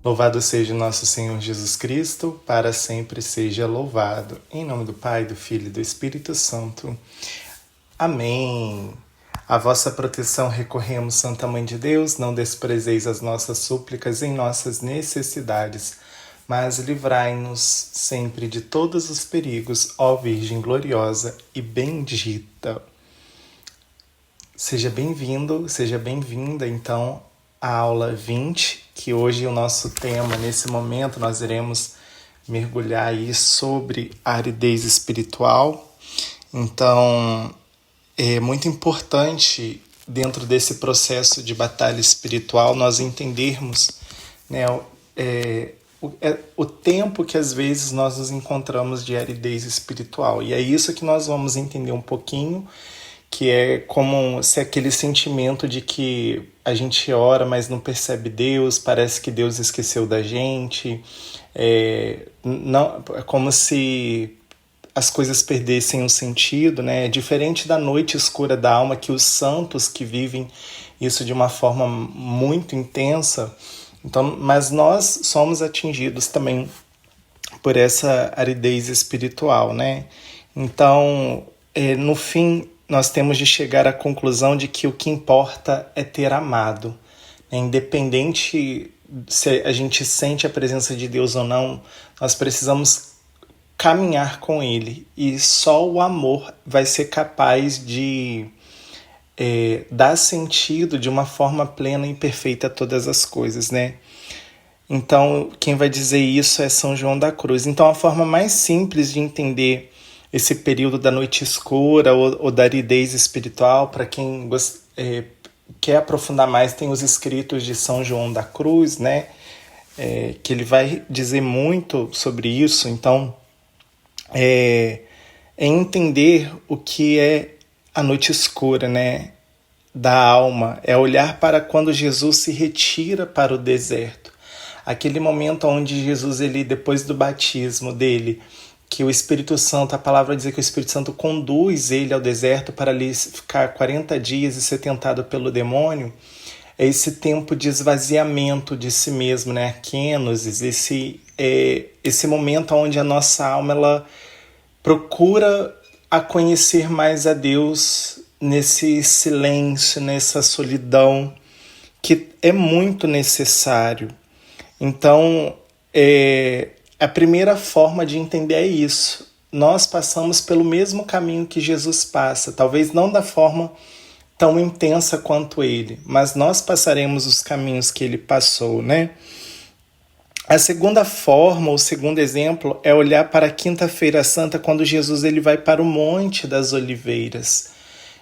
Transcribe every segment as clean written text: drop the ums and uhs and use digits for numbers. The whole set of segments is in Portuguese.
Louvado seja o nosso Senhor Jesus Cristo, para sempre seja louvado. Em nome do Pai, do Filho e do Espírito Santo. Amém. A vossa proteção recorremos, Santa Mãe de Deus, não desprezeis as nossas súplicas em nossas necessidades, mas livrai-nos sempre de todos os perigos, ó Virgem gloriosa e bendita. Seja bem-vindo, seja bem-vinda, então, à aula 20, que hoje o nosso tema, nesse momento, nós iremos mergulhar aí sobre a aridez espiritual. Então, é muito importante, dentro desse processo de batalha espiritual, nós entendermos, né, o tempo que às vezes nós nos encontramos de aridez espiritual. E é isso que nós vamos entender um pouquinho, que é como se aquele sentimento de que a gente ora, mas não percebe Deus, parece que Deus esqueceu da gente, é como se as coisas perdessem o sentido, né? Diferente da noite escura da alma, que os santos que vivem isso de uma forma muito intensa, então, mas nós somos atingidos também por essa aridez espiritual, né? Então, no fim, nós temos de chegar à conclusão de que o que importa é ter amado. Independente se a gente sente a presença de Deus ou não, nós precisamos caminhar com Ele. E só o amor vai ser capaz de dar sentido de uma forma plena e perfeita a todas as coisas, né? Então, quem vai dizer isso é São João da Cruz. Então, a forma mais simples de entender esse período da noite escura ou da aridez espiritual, para quem quer aprofundar mais, tem os escritos de São João da Cruz, né? Que ele vai dizer muito sobre isso. Então, é entender o que é a noite escura, né, da alma, é olhar para quando Jesus se retira para o deserto. Aquele momento onde Jesus, depois do batismo dele, que o Espírito Santo, a palavra diz que o Espírito Santo conduz ele ao deserto para ali ficar 40 dias e ser tentado pelo demônio, é esse tempo de esvaziamento de si mesmo, né? A kenosis, esse momento onde a nossa alma ela procura a conhecer mais a Deus nesse silêncio, nessa solidão, que é muito necessário. Então, a primeira forma de entender é isso. Nós passamos pelo mesmo caminho que Jesus passa, talvez não da forma tão intensa quanto ele, mas nós passaremos os caminhos que ele passou, né? A segunda forma, o segundo exemplo, é olhar para a Quinta-feira Santa, quando Jesus ele vai para o Monte das Oliveiras.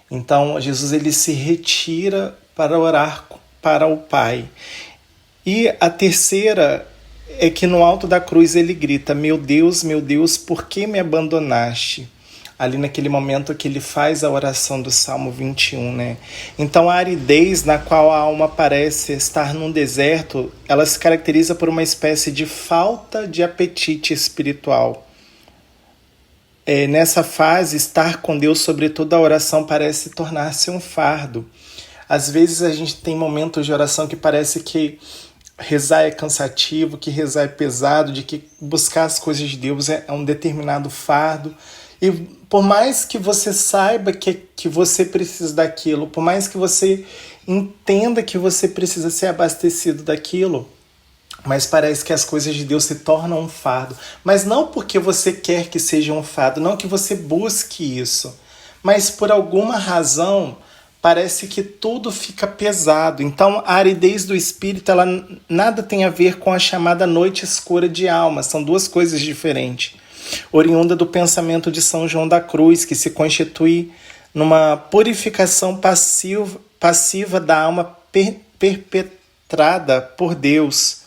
Então, Jesus ele se retira para orar para o Pai. E a terceira é que no alto da cruz ele grita: meu Deus, por que me abandonaste? Ali naquele momento que ele faz a oração do Salmo 21, né? Então a aridez na qual a alma parece estar num deserto, ela se caracteriza por uma espécie de falta de apetite espiritual. Nessa fase, estar com Deus, sobretudo a oração, parece tornar-se um fardo. Às vezes a gente tem momentos de oração que parece que rezar é cansativo, que rezar é pesado, de que buscar as coisas de Deus é um determinado fardo. E por mais que você saiba que você precisa daquilo, por mais que você entenda que você precisa ser abastecido daquilo, mas parece que as coisas de Deus se tornam um fardo. Mas não porque você quer que seja um fardo, não que você busque isso, mas por alguma razão parece que tudo fica pesado. Então a aridez do espírito ela nada tem a ver com a chamada noite escura de alma, são duas coisas diferentes. Oriunda do pensamento de São João da Cruz, que se constitui numa purificação passiva da alma perpetrada por Deus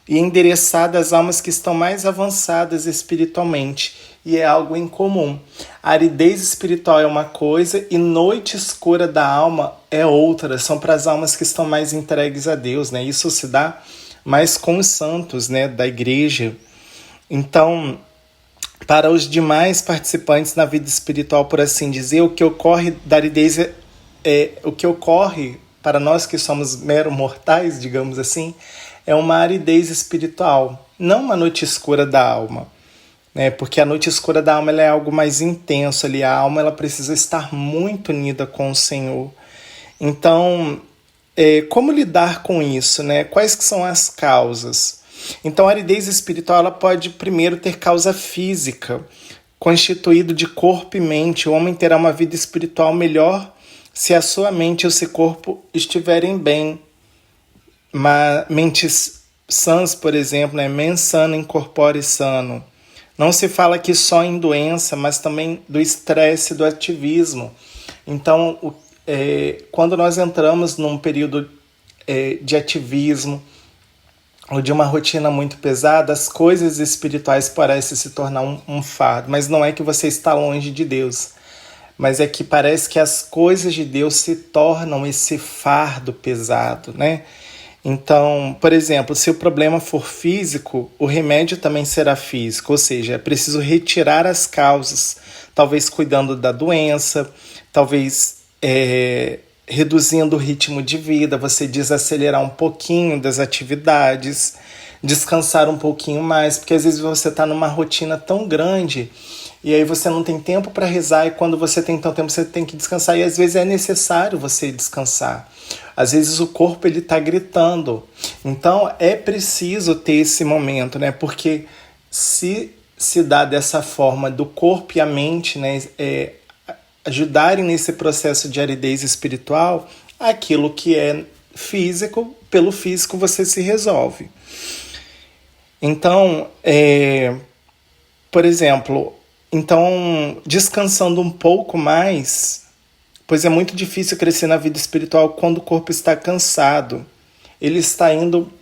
e endereçada às almas que estão mais avançadas espiritualmente, e é algo incomum. A aridez espiritual é uma coisa e noite escura da alma é outra, são para as almas que estão mais entregues a Deus, né? Isso se dá mais com os santos, né, da igreja. Então, para os demais participantes na vida espiritual, por assim dizer, o que ocorre da aridez o que ocorre para nós que somos mero mortais, digamos assim, é uma aridez espiritual, não uma noite escura da alma, né? Porque a noite escura da alma ela é algo mais intenso ali, a alma ela precisa estar muito unida com o Senhor. Então, como lidar com isso, né? Quais que são as causas? Então, a aridez espiritual ela pode primeiro ter causa física, constituído de corpo e mente. O homem terá uma vida espiritual melhor se a sua mente e o seu corpo estiverem bem. Mentes sãs, por exemplo, né? Mens sana in corpore sano. Não se fala aqui só em doença, mas também do estresse, do ativismo. Então, quando nós entramos num período de ativismo ou de uma rotina muito pesada, as coisas espirituais parecem se tornar um fardo. Mas não é que você está longe de Deus, mas é que parece que as coisas de Deus se tornam esse fardo pesado, né? Então, por exemplo, se o problema for físico, o remédio também será físico, ou seja, é preciso retirar as causas, talvez cuidando da doença, talvez reduzindo o ritmo de vida, você desacelerar um pouquinho das atividades, descansar um pouquinho mais, porque às vezes você está numa rotina tão grande e aí você não tem tempo para rezar, e quando você tem tanto tempo você tem que descansar, e às vezes é necessário você descansar. Às vezes o corpo ele está gritando. Então é preciso ter esse momento, né? Porque se dá dessa forma do corpo e a mente, né, ajudarem nesse processo de aridez espiritual, aquilo que é físico, pelo físico você se resolve. Então, por exemplo, descansando um pouco mais, pois é muito difícil crescer na vida espiritual quando o corpo está cansado. Ele está indo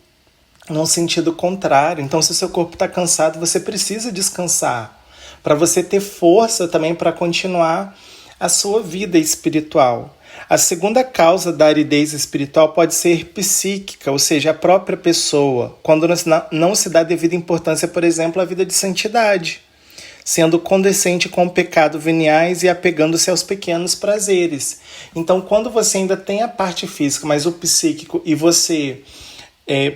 num sentido contrário. Então, se o seu corpo está cansado, você precisa descansar, para você ter força também para continuar a sua vida espiritual. A segunda causa da aridez espiritual pode ser psíquica, ou seja, a própria pessoa, quando não se dá devida importância, por exemplo, à vida de santidade, sendo condescendente com o pecado veniais e apegando-se aos pequenos prazeres. Então, quando você ainda tem a parte física, mas o psíquico, e você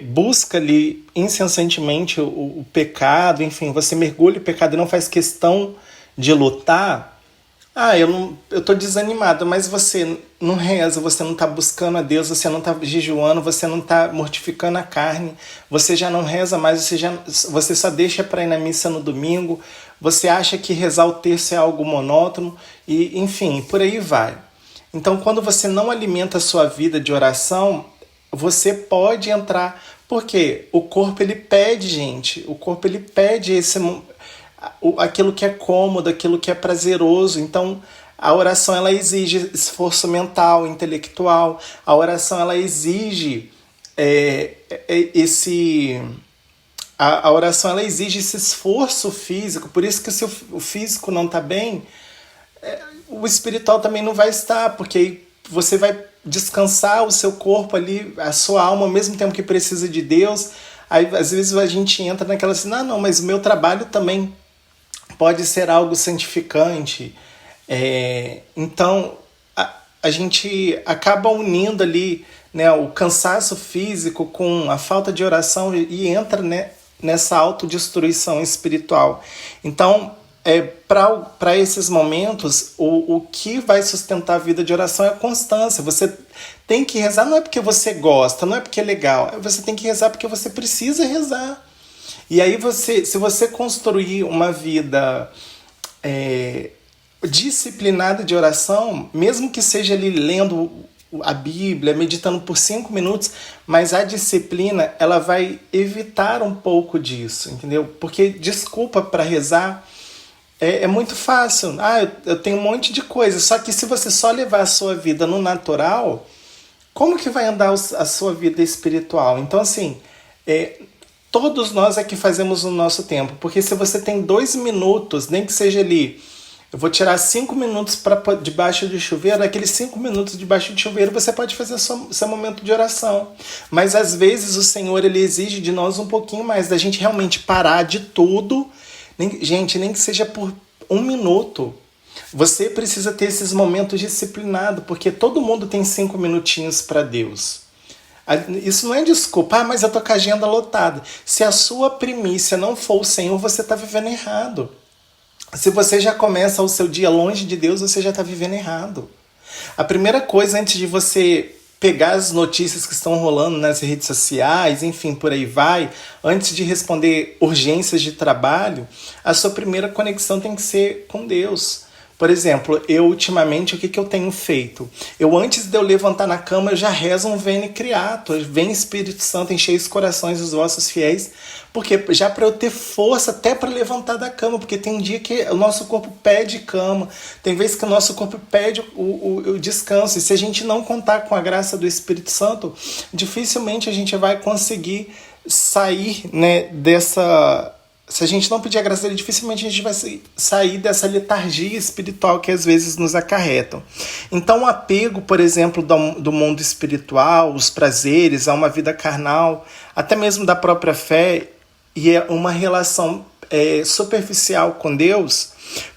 busca ali incessantemente o pecado, enfim, você mergulha o pecado e não faz questão de lutar, eu estou desanimado, mas você não reza, você não está buscando a Deus, você não está jejuando, você não está mortificando a carne, você já não reza mais, você só deixa para ir na missa no domingo, você acha que rezar o terço é algo monótono, e enfim, por aí vai. Então, quando você não alimenta a sua vida de oração, você pode entrar, porque o corpo ele pede, gente, o corpo ele pede aquilo que é cômodo, aquilo que é prazeroso. Então, a oração ela exige esforço mental, intelectual. A oração ela exige a oração ela exige esse esforço físico. Por isso que se o físico não está bem, o espiritual também não vai estar, porque aí você vai descansar o seu corpo ali, a sua alma, ao mesmo tempo que precisa de Deus. Aí, às vezes a gente entra naquela assim, não, mas o meu trabalho também pode ser algo santificante. Então, a gente acaba unindo ali, né, o cansaço físico com a falta de oração e entra, né, nessa autodestruição espiritual. Então, para esses momentos, o que vai sustentar a vida de oração é a constância. Você tem que rezar, não é porque você gosta, não é porque é legal, você tem que rezar porque você precisa rezar. E aí, se você construir uma vida disciplinada de oração, mesmo que seja ali lendo a Bíblia, meditando por 5 minutos, mas a disciplina ela vai evitar um pouco disso, entendeu? Porque desculpa para rezar é muito fácil. Eu tenho um monte de coisa, só que se você só levar a sua vida no natural, como que vai andar a sua vida espiritual? Então, assim, todos nós é que fazemos o nosso tempo, porque se você tem 2 minutos, nem que seja ali, eu vou tirar 5 minutos para debaixo do chuveiro, naqueles 5 minutos debaixo do chuveiro você pode fazer seu momento de oração. Mas às vezes o Senhor ele exige de nós um pouquinho mais, da gente realmente parar de tudo, gente, nem que seja por 1 minuto. Você precisa ter esses momentos disciplinados, porque todo mundo tem 5 minutinhos para Deus. Isso não é desculpa, mas eu tô com a agenda lotada. Se a sua primícia não for o Senhor, você está vivendo errado. Se você já começa o seu dia longe de Deus, você já está vivendo errado. A primeira coisa antes de você pegar as notícias que estão rolando nas redes sociais, enfim, por aí vai, antes de responder urgências de trabalho, a sua primeira conexão tem que ser com Deus. Por exemplo, eu ultimamente, o que eu tenho feito? Antes de eu levantar na cama, eu já rezo um Veni Creator, vem Espírito Santo, enchei os corações dos vossos fiéis, porque já para eu ter força até para levantar da cama, porque tem um dia que o nosso corpo pede cama, tem vezes que o nosso corpo pede o descanso, e se a gente não contar com a graça do Espírito Santo, dificilmente a gente vai conseguir sair, né, dessa... Se a gente não pedir a graça dele, dificilmente a gente vai sair dessa letargia espiritual que às vezes nos acarretam. Então o apego, por exemplo, do mundo espiritual, os prazeres, a uma vida carnal, até mesmo da própria fé, e uma relação superficial com Deus,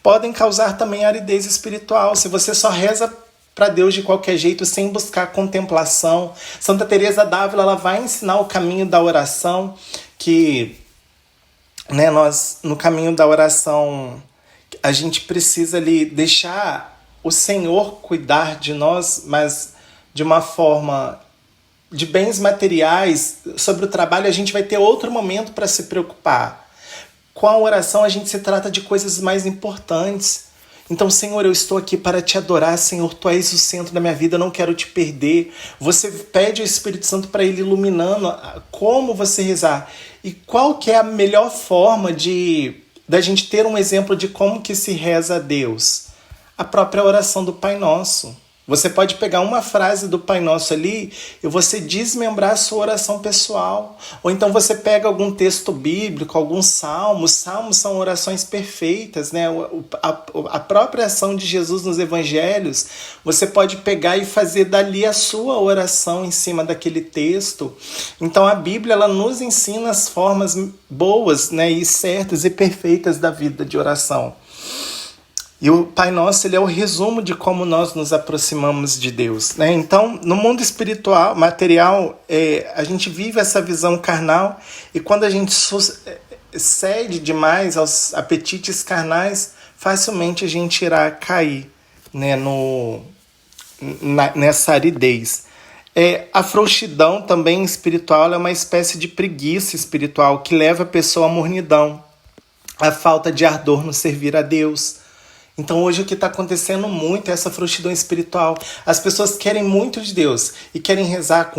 podem causar também aridez espiritual. Se você só reza para Deus de qualquer jeito, sem buscar contemplação. Santa Teresa d'Ávila, ela vai ensinar o caminho da oração, que... nós, no caminho da oração, a gente precisa ali deixar o Senhor cuidar de nós, mas de uma forma de bens materiais. Sobre o trabalho, a gente vai ter outro momento para se preocupar. Com a oração, a gente se trata de coisas mais importantes. Então, Senhor, eu estou aqui para te adorar, Senhor, Tu és o centro da minha vida, eu não quero te perder. Você pede ao Espírito Santo para Ele iluminando como você rezar. E qual que é a melhor forma da gente ter um exemplo de como que se reza a Deus? A própria oração do Pai Nosso. Você pode pegar uma frase do Pai Nosso ali e você desmembrar a sua oração pessoal. Ou então você pega algum texto bíblico, algum salmo. Salmos são orações perfeitas, né? A própria ação de Jesus nos evangelhos, você pode pegar e fazer dali a sua oração em cima daquele texto. Então a Bíblia, ela nos ensina as formas boas, né, e certas e perfeitas da vida de oração. E o Pai Nosso, ele é o resumo de como nós nos aproximamos de Deus, né? Então, no mundo espiritual, material, a gente vive essa visão carnal, e quando a gente cede demais aos apetites carnais, facilmente a gente irá cair, né, nessa aridez. A frouxidão também espiritual é uma espécie de preguiça espiritual que leva a pessoa à mornidão, a falta de ardor no servir a Deus. Então hoje o que está acontecendo muito é essa frouxidão espiritual. As pessoas querem muito de Deus e querem rezar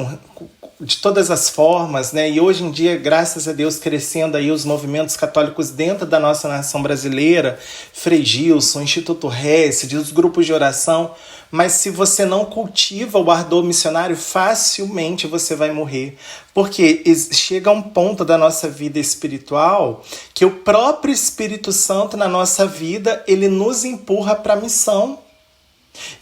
de todas as formas, né? E hoje em dia, graças a Deus, crescendo aí os movimentos católicos dentro da nossa nação brasileira, Frei Gilson, Instituto Hesed, os grupos de oração. Mas se você não cultiva o ardor missionário, facilmente você vai morrer. Porque chega um ponto da nossa vida espiritual que o próprio Espírito Santo na nossa vida, ele nos empurra para a missão.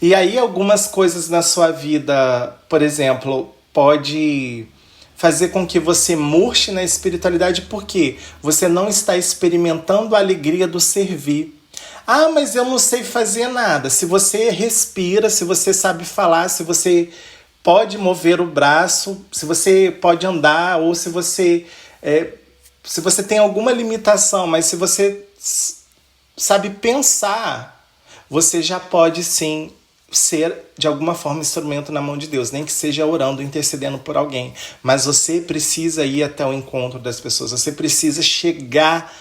E aí algumas coisas na sua vida, por exemplo, pode fazer com que você murche na espiritualidade porque você não está experimentando a alegria do servir. Ah, mas eu não sei fazer nada. Se você respira, se você sabe falar, se você pode mover o braço, se você pode andar, ou se você tem alguma limitação, mas se você sabe pensar, você já pode sim ser de alguma forma instrumento na mão de Deus, nem que seja orando, intercedendo por alguém. Mas você precisa ir até o encontro das pessoas, você precisa chegar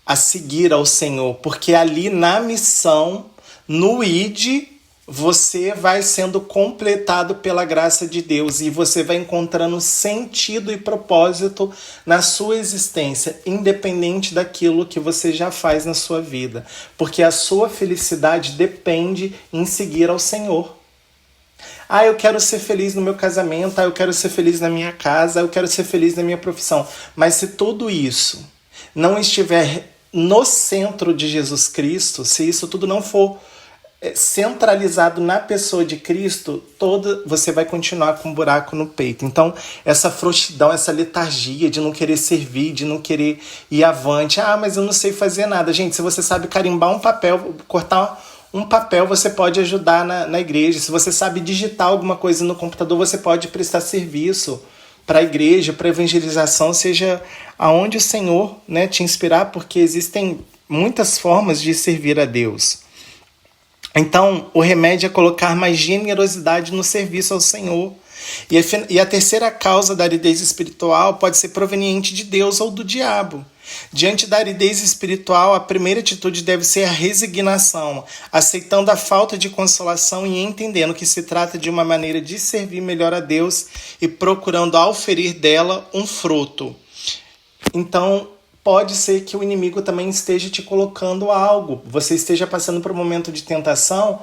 a seguir ao Senhor, porque ali na missão, no ID, você vai sendo completado pela graça de Deus e você vai encontrando sentido e propósito na sua existência, independente daquilo que você já faz na sua vida, porque a sua felicidade depende em seguir ao Senhor. Ah, eu quero ser feliz no meu casamento, eu quero ser feliz na minha casa, eu quero ser feliz na minha profissão, mas se tudo isso não estiver no centro de Jesus Cristo, se isso tudo não for centralizado na pessoa de Cristo, você vai continuar com um buraco no peito. Então, essa frouxidão, essa letargia de não querer servir, de não querer ir avante. Ah, mas eu não sei fazer nada. Gente, se você sabe carimbar um papel, cortar um papel você pode ajudar na igreja. Se você sabe digitar alguma coisa no computador, você pode prestar serviço para a igreja, para a evangelização, seja aonde o Senhor, né, te inspirar, porque existem muitas formas de servir a Deus. Então, o remédio é colocar mais generosidade no serviço ao Senhor. E a terceira causa da aridez espiritual pode ser proveniente de Deus ou do diabo. Diante da aridez espiritual, a primeira atitude deve ser a resignação, aceitando a falta de consolação e entendendo que se trata de uma maneira de servir melhor a Deus e procurando auferir dela um fruto. Então, pode ser que o inimigo também esteja te colocando algo, você esteja passando por um momento de tentação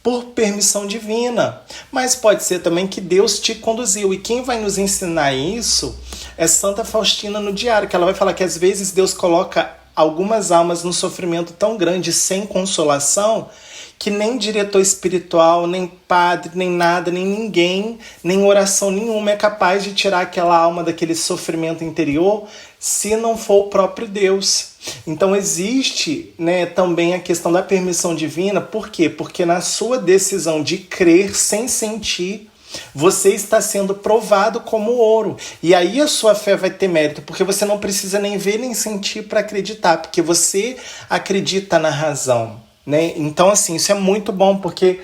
por permissão divina, mas pode ser também que Deus te conduziu, e quem vai nos ensinar isso é Santa Faustina no diário, que ela vai falar que às vezes Deus coloca algumas almas num sofrimento tão grande, sem consolação, que nem diretor espiritual, nem padre, nem nada, nem ninguém, nem oração nenhuma é capaz de tirar aquela alma daquele sofrimento interior, se não for o próprio Deus. Então existe, né, também a questão da permissão divina. Por quê? Porque na sua decisão de crer sem sentir, você está sendo provado como ouro. E aí a sua fé vai ter mérito, porque você não precisa nem ver nem sentir para acreditar, porque você acredita na razão, né? Então, assim, isso é muito bom, porque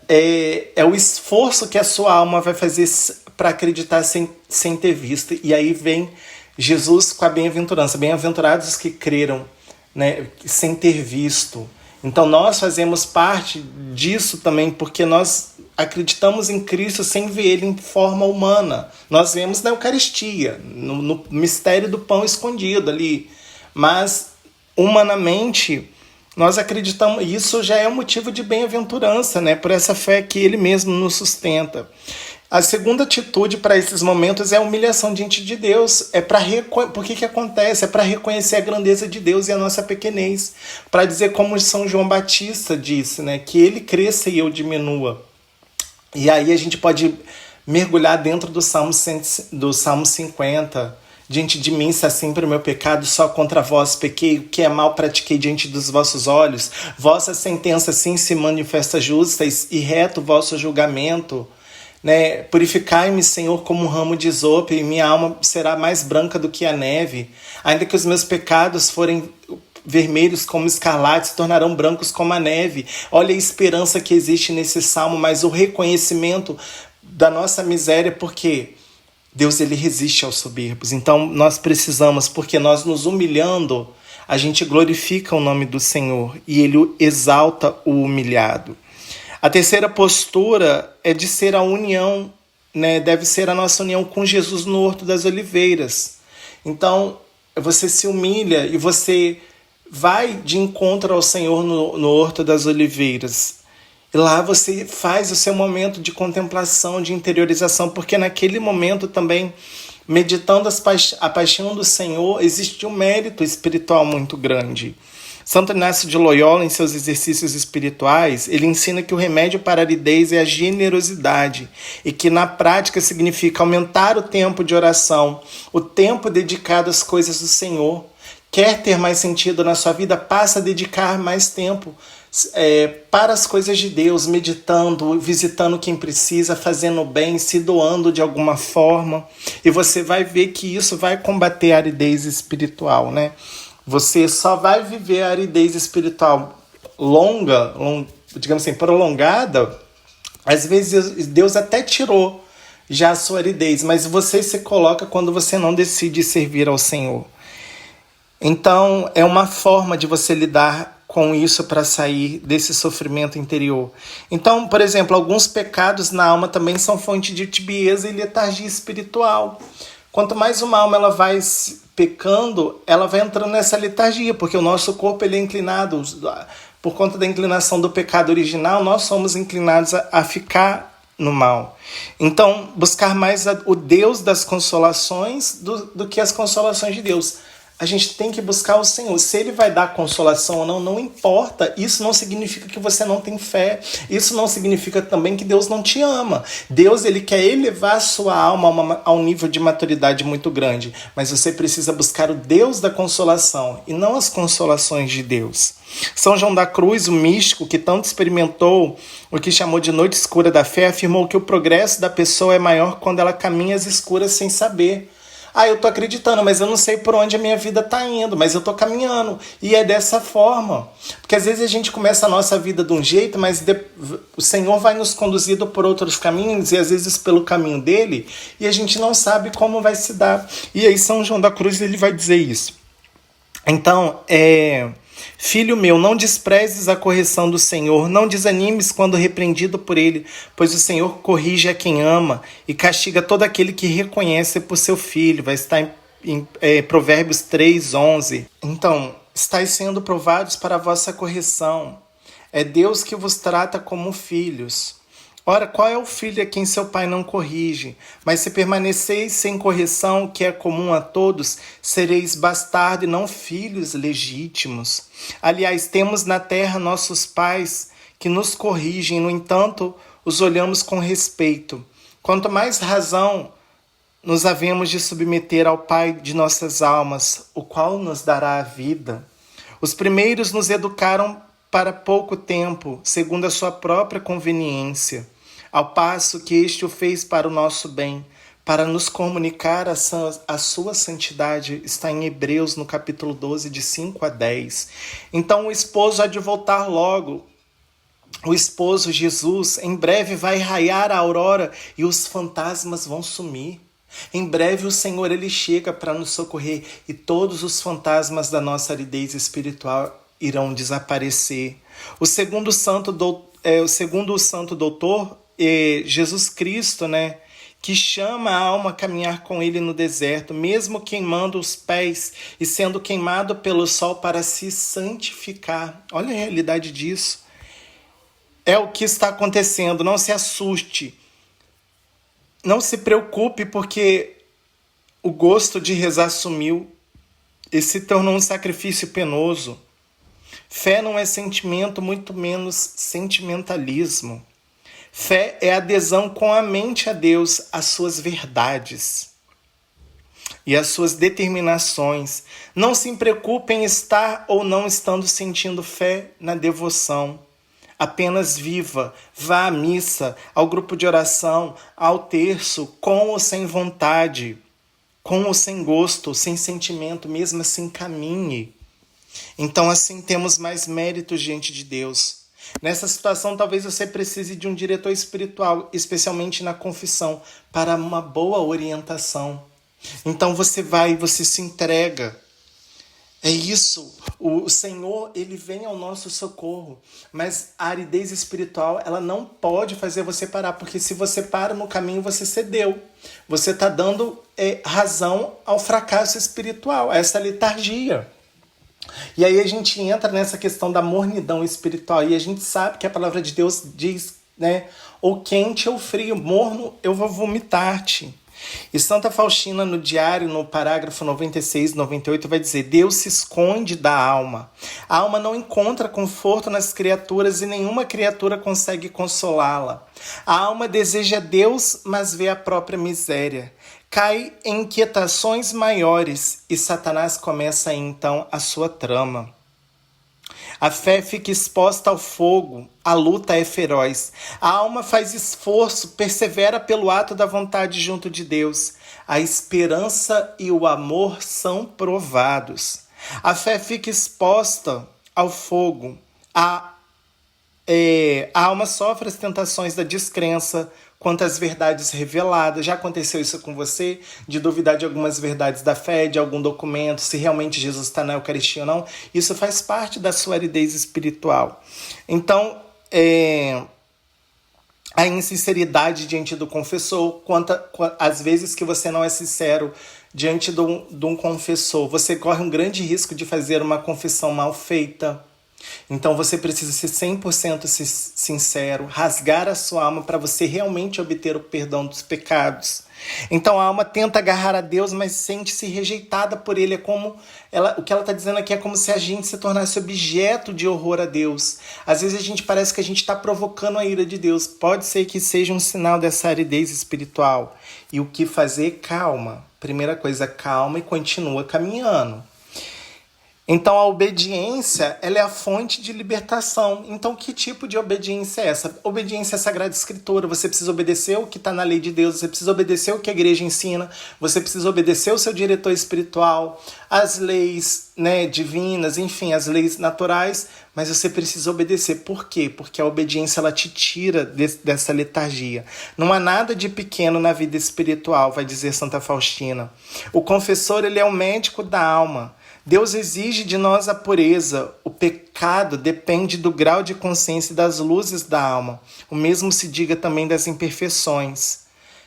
é o esforço que a sua alma vai fazer para acreditar sem ter visto. E aí vem Jesus com a bem-aventurança. Bem-aventurados os que creram, né, sem ter visto. Então nós fazemos parte disso também, porque nós acreditamos em Cristo sem ver Ele em forma humana. Nós vemos na Eucaristia, no mistério do pão escondido ali. Mas, humanamente, nós acreditamos, e isso já é um motivo de bem-aventurança, né? Por essa fé que Ele mesmo nos sustenta. A segunda atitude para esses momentos é a humilhação diante de Deus. Por que acontece? É para reconhecer a grandeza de Deus e a nossa pequenez. Para dizer, como São João Batista disse, né? Que Ele cresça e eu diminua. E aí a gente pode mergulhar dentro do Salmo 50. Diante de mim está sempre o meu pecado, só contra vós pequei, o que é mal pratiquei diante dos vossos olhos. Vossa sentença sim se manifesta justa e reto o vosso julgamento. Né? Purificai-me, Senhor, como um ramo de isopo, e minha alma será mais branca do que a neve. Ainda que os meus pecados forem vermelhos como escarlate, se tornarão brancos como a neve. Olha a esperança que existe nesse salmo, mas o reconhecimento da nossa miséria, porque Deus, ele resiste aos soberbos. Então nós precisamos, porque nós nos humilhando, a gente glorifica o nome do Senhor e Ele exalta o humilhado. A terceira postura é de ser a união, né? Deve ser a nossa união com Jesus no Horto das Oliveiras. Então, você se humilha e você vai de encontro ao Senhor no Horto das Oliveiras. E lá você faz o seu momento de contemplação, de interiorização, porque naquele momento também, meditando a paixão do Senhor, existe um mérito espiritual muito grande. Santo Inácio de Loyola, em seus exercícios espirituais, ele ensina que o remédio para a aridez é a generosidade e que na prática significa aumentar o tempo de oração, o tempo dedicado às coisas do Senhor. Quer ter mais sentido na sua vida? Passa a dedicar mais tempo para as coisas de Deus, meditando, visitando quem precisa, fazendo bem, se doando de alguma forma. E você vai ver que isso vai combater a aridez espiritual, né? Você só vai viver a aridez espiritual digamos assim, prolongada. Às vezes Deus até tirou já a sua aridez, mas você se coloca quando você não decide servir ao Senhor. Então, é uma forma de você lidar com isso para sair desse sofrimento interior. Então, por exemplo, alguns pecados na alma também são fonte de tibieza e letargia espiritual. Quanto mais uma alma ela vai pecando, ela vai entrando nessa letargia, porque o nosso corpo ele é inclinado, por conta da inclinação do pecado original, nós somos inclinados a ficar no mal. Então, buscar mais o Deus das consolações do que as consolações de Deus. A gente tem que buscar o Senhor. Se Ele vai dar consolação ou não, não importa. Isso não significa que você não tem fé. Isso não significa também que Deus não te ama. Deus, Ele quer elevar a sua alma a um nível de maturidade muito grande. Mas você precisa buscar o Deus da consolação e não as consolações de Deus. São João da Cruz, o místico que tanto experimentou o que chamou de noite escura da fé, afirmou que o progresso da pessoa é maior quando ela caminha às escuras sem saber. Eu tô acreditando, mas eu não sei por onde a minha vida tá indo, mas eu tô caminhando. E é dessa forma. Porque às vezes a gente começa a nossa vida de um jeito, mas o Senhor vai nos conduzindo por outros caminhos, e às vezes pelo caminho dele, e a gente não sabe como vai se dar. E aí São João da Cruz, ele vai dizer isso. Então, filho meu, não desprezes a correção do Senhor, não desanimes quando repreendido por ele, pois o Senhor corrige a quem ama e castiga todo aquele que reconhece por seu filho. Vai estar em Provérbios 3:11. Então, estáis sendo provados para a vossa correção. É Deus que vos trata como filhos. Ora, qual é o filho a quem seu pai não corrige? Mas se permaneceis sem correção, que é comum a todos, sereis bastardo e não filhos legítimos. Aliás, temos na terra nossos pais que nos corrigem, no entanto, os olhamos com respeito. Quanto mais razão nos havemos de submeter ao Pai de nossas almas, o qual nos dará a vida. Os primeiros nos educaram para pouco tempo, segundo a sua própria conveniência, ao passo que este o fez para o nosso bem, para nos comunicar a sua santidade. Está em Hebreus, no capítulo 12, de 5 a 10. Então o esposo há de voltar logo. O esposo Jesus, em breve vai raiar a aurora e os fantasmas vão sumir. Em breve o Senhor, ele chega para nos socorrer e todos os fantasmas da nossa aridez espiritual irão desaparecer. O segundo santo doutor, Jesus Cristo, que chama a alma a caminhar com ele no deserto, mesmo queimando os pés e sendo queimado pelo sol para se santificar. Olha a realidade disso. É o que está acontecendo. Não se assuste. Não se preocupe, porque o gosto de rezar sumiu e se tornou um sacrifício penoso. Fé não é sentimento, muito menos sentimentalismo. Fé é adesão com a mente a Deus, às suas verdades e às suas determinações. Não se preocupe em estar ou não estando sentindo fé na devoção. Apenas viva, vá à missa, ao grupo de oração, ao terço, com ou sem vontade, com ou sem gosto, sem sentimento, mesmo assim caminhe. Então assim temos mais méritos diante de Deus. Nessa situação talvez você precise de um diretor espiritual, especialmente na confissão, para uma boa orientação. Então você vai, você se entrega. É isso, o Senhor, ele vem ao nosso socorro, mas a aridez espiritual, ela não pode fazer você parar, porque se você para no caminho, você cedeu. Você está dando razão ao fracasso espiritual, a essa letargia. E aí a gente entra nessa questão da mornidão espiritual, e a gente sabe que a palavra de Deus diz, ou quente ou frio, morno, eu vou vomitar-te. E Santa Faustina, no diário, no parágrafo 96, 98, vai dizer: Deus se esconde da alma. A alma não encontra conforto nas criaturas e nenhuma criatura consegue consolá-la. A alma deseja Deus, mas vê a própria miséria. Cai em inquietações maiores e Satanás começa então a sua trama. A fé fica exposta ao fogo, a luta é feroz. A alma faz esforço, persevera pelo ato da vontade junto de Deus. A esperança e o amor são provados. A fé fica exposta ao fogo. A alma sofre as tentações da descrença quanto às verdades reveladas. Já aconteceu isso com você? De duvidar de algumas verdades da fé, de algum documento, se realmente Jesus está na Eucaristia ou não? Isso faz parte da sua aridez espiritual. Então, a insinceridade diante do confessor, às vezes que você não é sincero diante de um confessor, você corre um grande risco de fazer uma confissão mal feita. Então você precisa ser 100% sincero, rasgar a sua alma para você realmente obter o perdão dos pecados. Então a alma tenta agarrar a Deus, mas sente-se rejeitada por Ele. O que ela está dizendo aqui é como se a gente se tornasse objeto de horror a Deus. Às vezes a gente parece que a gente está provocando a ira de Deus. Pode ser que seja um sinal dessa aridez espiritual. E o que fazer? Calma. Primeira coisa, calma e continua caminhando. Então a obediência, ela é a fonte de libertação. Então que tipo de obediência é essa? Obediência à Sagrada Escritura. Você precisa obedecer o que está na lei de Deus, você precisa obedecer o que a igreja ensina, você precisa obedecer o seu diretor espiritual, as leis, divinas, enfim, as leis naturais, mas você precisa obedecer. Por quê? Porque a obediência ela te tira dessa letargia. Não há nada de pequeno na vida espiritual, vai dizer Santa Faustina. O confessor, ele é o médico da alma. Deus exige de nós a pureza. O pecado depende do grau de consciência e das luzes da alma. O mesmo se diga também das imperfeições.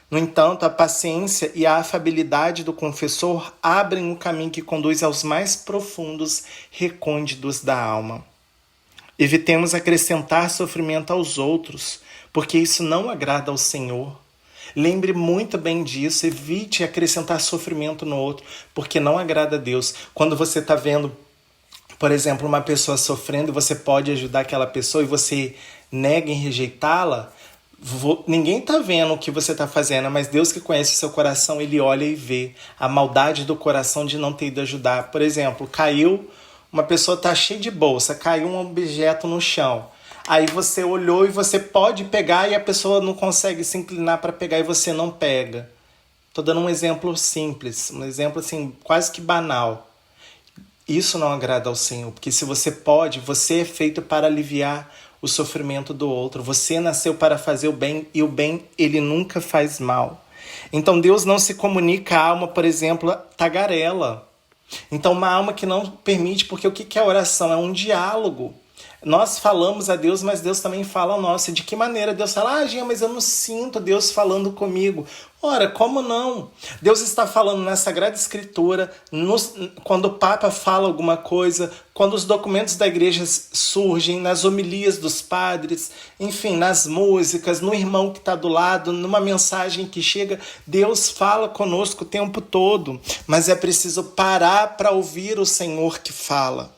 No entanto, a paciência e a afabilidade do confessor abrem um caminho que conduz aos mais profundos recônditos da alma. Evitemos acrescentar sofrimento aos outros, porque isso não agrada ao Senhor. Lembre muito bem disso, evite acrescentar sofrimento no outro, porque não agrada a Deus. Quando você está vendo, por exemplo, uma pessoa sofrendo, você pode ajudar aquela pessoa e você nega em rejeitá-la, ninguém está vendo o que você está fazendo, mas Deus que conhece o seu coração, Ele olha e vê a maldade do coração de não ter ido ajudar. Por exemplo, uma pessoa está cheia de bolsa, caiu um objeto no chão. Aí você olhou e você pode pegar e a pessoa não consegue se inclinar para pegar e você não pega. Estou dando um exemplo simples, um exemplo assim quase que banal. Isso não agrada ao Senhor, porque se você pode, você é feito para aliviar o sofrimento do outro. Você nasceu para fazer o bem e o bem ele nunca faz mal. Então Deus não se comunica à alma, por exemplo, tagarela. Então uma alma que não permite, porque o que é oração? É um diálogo. Nós falamos a Deus, mas Deus também fala ao nosso. De que maneira Deus fala? Jean, mas eu não sinto Deus falando comigo. Ora, como não? Deus está falando na Sagrada Escritura, quando o Papa fala alguma coisa, quando os documentos da igreja surgem, nas homilias dos padres, enfim, nas músicas, no irmão que está do lado, numa mensagem que chega. Deus fala conosco o tempo todo, mas é preciso parar para ouvir o Senhor que fala.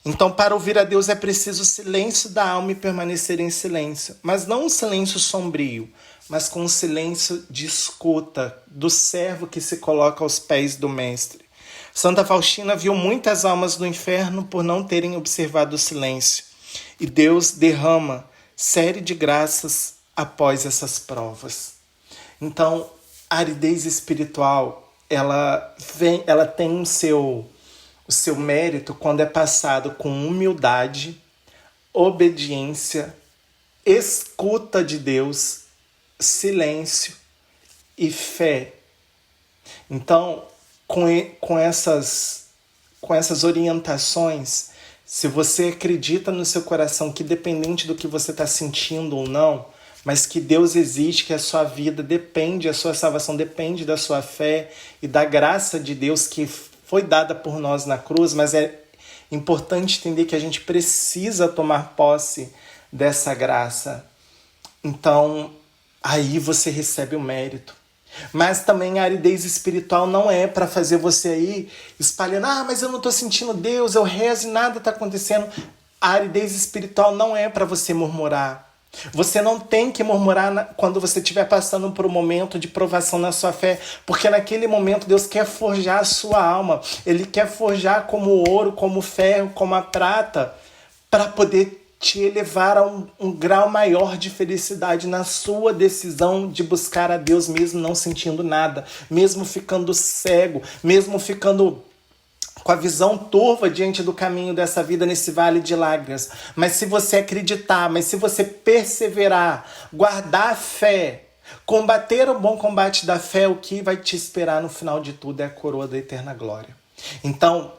Então, para ouvir a Deus é preciso silêncio da alma e permanecer em silêncio. Mas não um silêncio sombrio, mas com um silêncio de escuta do servo que se coloca aos pés do Mestre. Santa Faustina viu muitas almas do inferno por não terem observado o silêncio. E Deus derrama série de graças após essas provas. Então, a aridez espiritual, ela tem o seu mérito quando é passado com humildade, obediência, escuta de Deus, silêncio e fé. Então, com essas orientações, se você acredita no seu coração que independente do que você está sentindo ou não, mas que Deus existe, que a sua vida depende, a sua salvação depende da sua fé e da graça de Deus que foi dada por nós na cruz, mas é importante entender que a gente precisa tomar posse dessa graça. Então, aí você recebe o mérito. Mas também a aridez espiritual não é para fazer você aí espalhando, mas eu não estou sentindo Deus, eu rezo e nada está acontecendo. A aridez espiritual não é para você murmurar. Você não tem que murmurar quando você estiver passando por um momento de provação na sua fé, porque naquele momento Deus quer forjar a sua alma. Ele quer forjar como o ouro, como o ferro, como a prata, para poder te elevar a um grau maior de felicidade na sua decisão de buscar a Deus, mesmo não sentindo nada, mesmo ficando cego, mesmo ficando com a visão turva diante do caminho dessa vida nesse vale de lágrimas. Mas se você acreditar, mas se você perseverar, guardar a fé, combater o bom combate da fé, o que vai te esperar no final de tudo é a coroa da eterna glória. Então,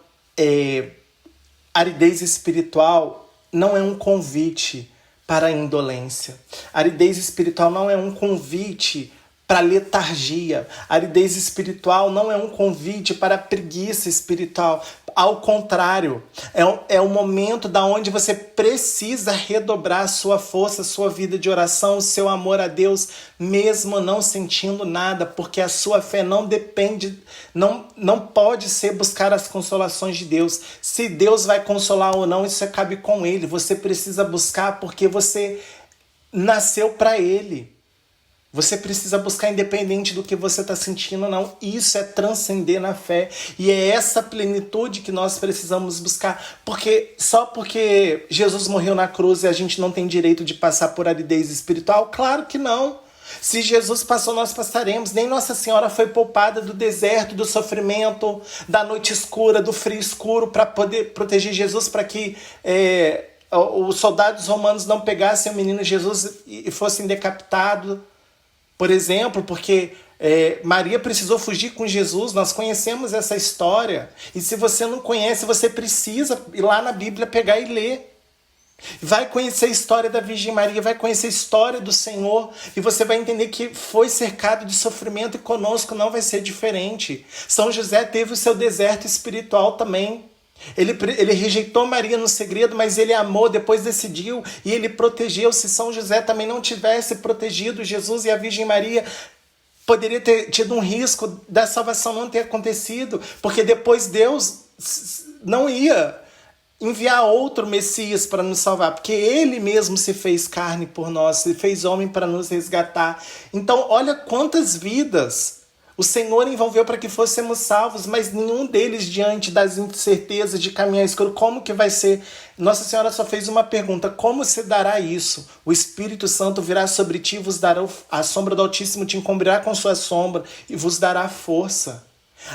aridez espiritual não é um convite para a indolência. Aridez espiritual não é um convite para letargia. A aridez espiritual não é um convite para a preguiça espiritual. ao contrário, é o momento da onde você precisa redobrar a sua força, a sua vida de oração, o seu amor a Deus, mesmo não sentindo nada, porque a sua fé não depende, não pode ser buscar as consolações de Deus. Se Deus vai consolar ou não, isso cabe com Ele. Você precisa buscar porque você nasceu para Ele. Você precisa buscar independente do que você está sentindo ou não. Isso é transcender na fé. E é essa plenitude que nós precisamos buscar. Porque só porque Jesus morreu na cruz e a gente não tem direito de passar por aridez espiritual? Claro que não. Se Jesus passou, nós passaremos. Nem Nossa Senhora foi poupada do deserto, do sofrimento, da noite escura, do frio escuro, para poder proteger Jesus, para que os soldados romanos não pegassem o menino Jesus e fossem decapitados. Por exemplo, porque Maria precisou fugir com Jesus, nós conhecemos essa história. E se você não conhece, você precisa ir lá na Bíblia pegar e ler. Vai conhecer a história da Virgem Maria, vai conhecer a história do Senhor, e você vai entender que foi cercado de sofrimento e conosco não vai ser diferente. São José teve o seu deserto espiritual também. Ele rejeitou Maria no segredo, mas ele amou, depois decidiu e ele protegeu. Se São José também não tivesse protegido Jesus e a Virgem Maria, poderia ter tido um risco da salvação não ter acontecido, porque depois Deus não ia enviar outro Messias para nos salvar, porque Ele mesmo se fez carne por nós, se fez homem para nos resgatar. Então, olha quantas vidas o Senhor envolveu para que fôssemos salvos, mas nenhum deles diante das incertezas de caminhar escuro. Como que vai ser? Nossa Senhora só fez uma pergunta: como se dará isso? O Espírito Santo virá sobre ti, vos dará a sombra do Altíssimo, te encobrirá com sua sombra e vos dará força.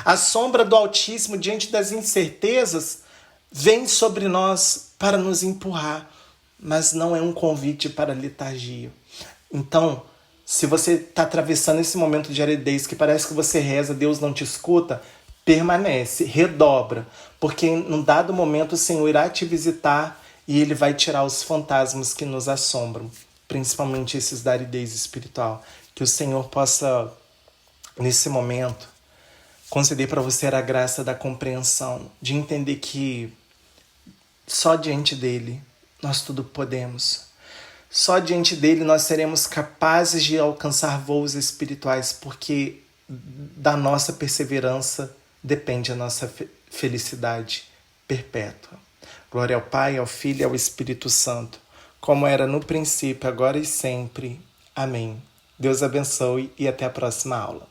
A sombra do Altíssimo diante das incertezas vem sobre nós para nos empurrar, mas não é um convite para a letargia. Então, se você está atravessando esse momento de aridez que parece que você reza, Deus não te escuta, permanece, redobra, porque num dado momento o Senhor irá te visitar e Ele vai tirar os fantasmas que nos assombram, principalmente esses da aridez espiritual. Que o Senhor possa, nesse momento, conceder para você a graça da compreensão, de entender que só diante dEle nós tudo podemos. Só diante dele nós seremos capazes de alcançar voos espirituais, porque da nossa perseverança depende a nossa felicidade perpétua. Glória ao Pai, ao Filho e ao Espírito Santo, como era no princípio, agora e sempre. Amém. Deus abençoe e até a próxima aula.